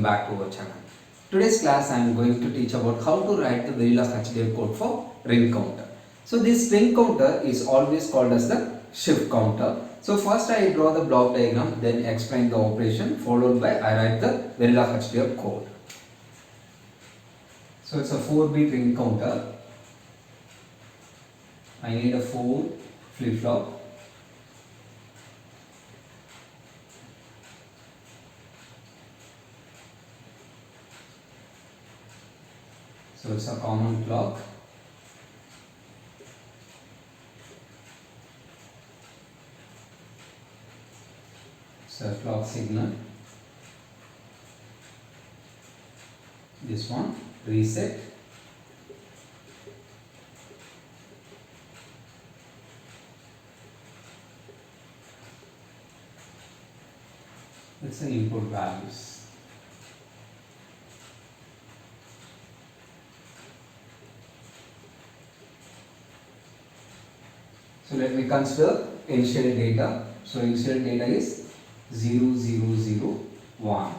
welcome back to our channel. Today's class I am going to teach about how to write the Verilog HDL code for ring counter. So this ring counter is always called as the shift counter. So first I draw the block diagram, then explain the operation, followed by I write the Verilog HDL code. So it's a 4-bit ring counter. I need a 4 flip-flop. So it's a common clock. It's a clock signal. This one, reset. It's the input values. So let me consider initial data. So initial data is 0, 0, 0, 1.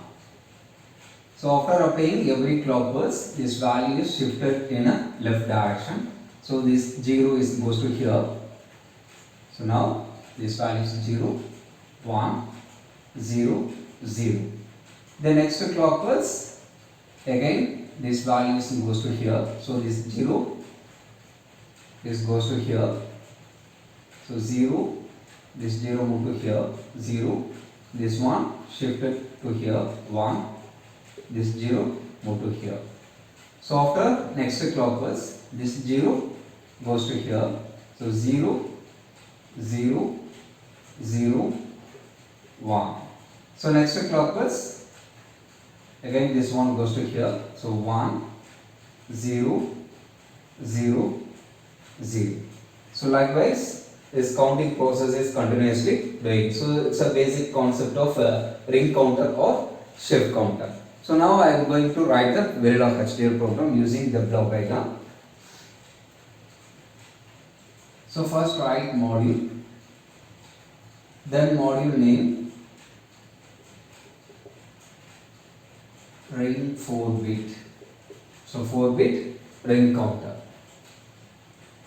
So after applying every clock pulse, this value is shifted in a left direction. So this 0 goes to here. So now this value is 0, 1, 0, 0. The next clock pulse, again this value goes to here. So this 0, this goes to here. So 0, this 0 move to here, 0, this one shifted to here, 1, this 0 move to here. So after next clock pulse, this 0 goes to here, so 0, 0, 0, 1. So next clock pulse, again this one goes to here, so 1, 0, 0, 0. So likewise, this counting process is continuously doing. So it's a basic concept of ring counter or shift counter. So now I am going to write the Verilog HDL program using the block diagram. So first write module, then module name, ring 4-bit. So 4-bit ring counter.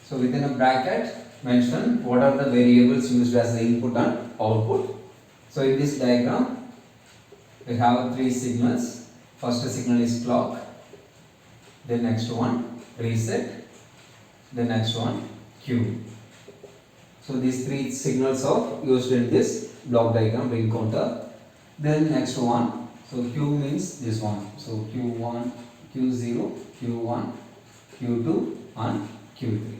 So within a bracket, mention what are the variables used as the input and output. So in this diagram, we have 3 signals. First signal is clock, the next one reset, the next one Q. So these 3 signals are used in this block diagram ring counter. Then next one, so Q means this one. So Q1, Q0, Q1, Q2 and Q3.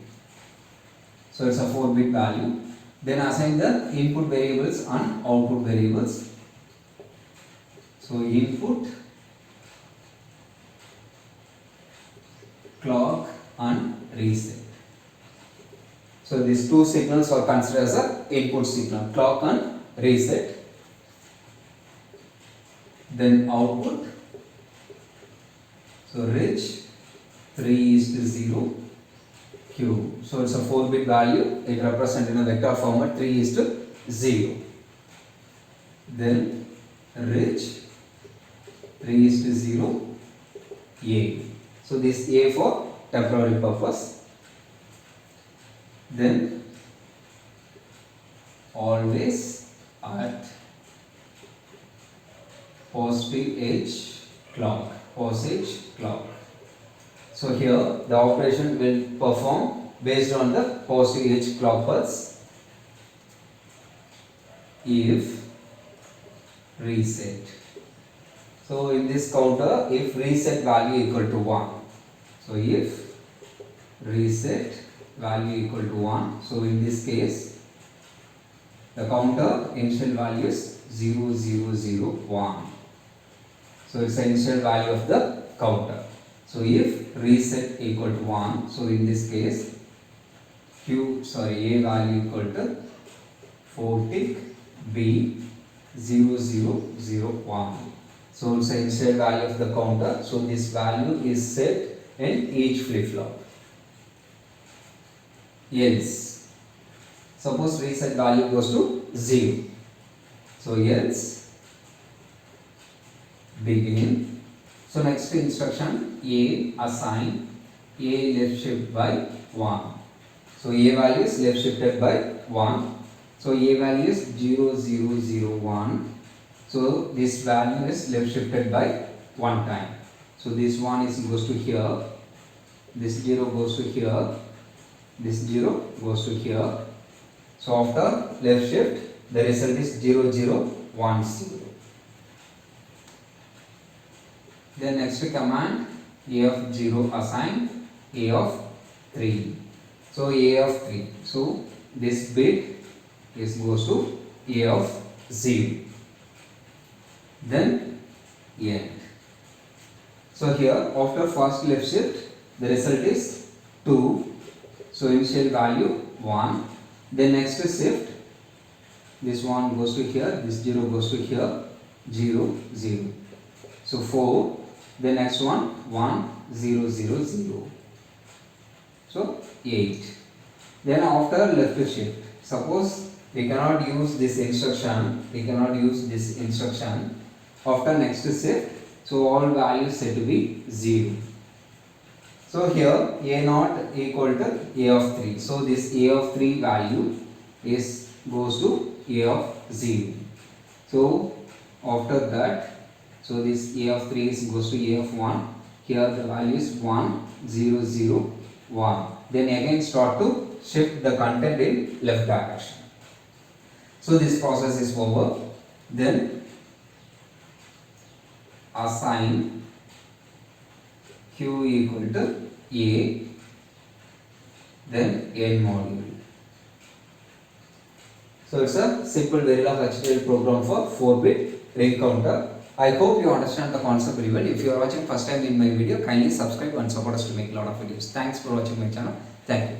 So it's a 4-bit value. Then assign the input variables and output variables. So input, clock and reset. So these 2 signals are considered as a input signal, clock and reset. Then output, so rich 3:0. Q. So it's a 4-bit value. It represents in a vector format 3:0. Then rich 3:0 A. So this A for temporary purpose. Then always at positive edge clock. Positive clock. So here the operation will perform based on the positive edge clock pulse if reset. So in this counter, if reset value equal to 1. So if reset value equal to 1. So in this case, the counter initial value is 0, 0, 0, 1. So it's the initial value of the counter. So if reset equal to 1, so in this case A value equal to 4 tick B 0, 0, 0, 1. So it's the initial value of the counter. So this value is set in each flip flop. Else, suppose reset value goes to 0. So else begin. So next instruction, A assign A left shift by 1. So A value is left shifted by 1. So A value is 0, 0, 0, 1. So this value is left shifted by 1 time. So this 1 is goes to here, this 0 goes to here, this 0 goes to here. So after left shift, the result is 0, 0, 1, 0. Then next command, A of 0 assign A of 3. So A of 3. So this bit is goes to A of 0. Then end. So here after first left shift, the result is 2. So initial value 1. Then next shift, this 1 goes to here, this 0 goes to here, 0, 0. So 4. The next one 1, 0, 0, 0. So 8. Then after left shift, suppose we cannot use this instruction, after next shift, so all values said to be 0. So here A naught equal to A of 3. So this A of 3 value is goes to A of 0. So after that, so this A of 3 is goes to A of 1. Here the value is 1, 0, 0, 1. Then again start to shift the content in left direction. So this process is over. Then assign Q equal to A, then N module. So it's a simple Verilog HTML program for 4-bit ring counter. I hope you understand the concept very well. If you are watching first time in my video, kindly subscribe and support us to make a lot of videos. Thanks for watching my channel. Thank you.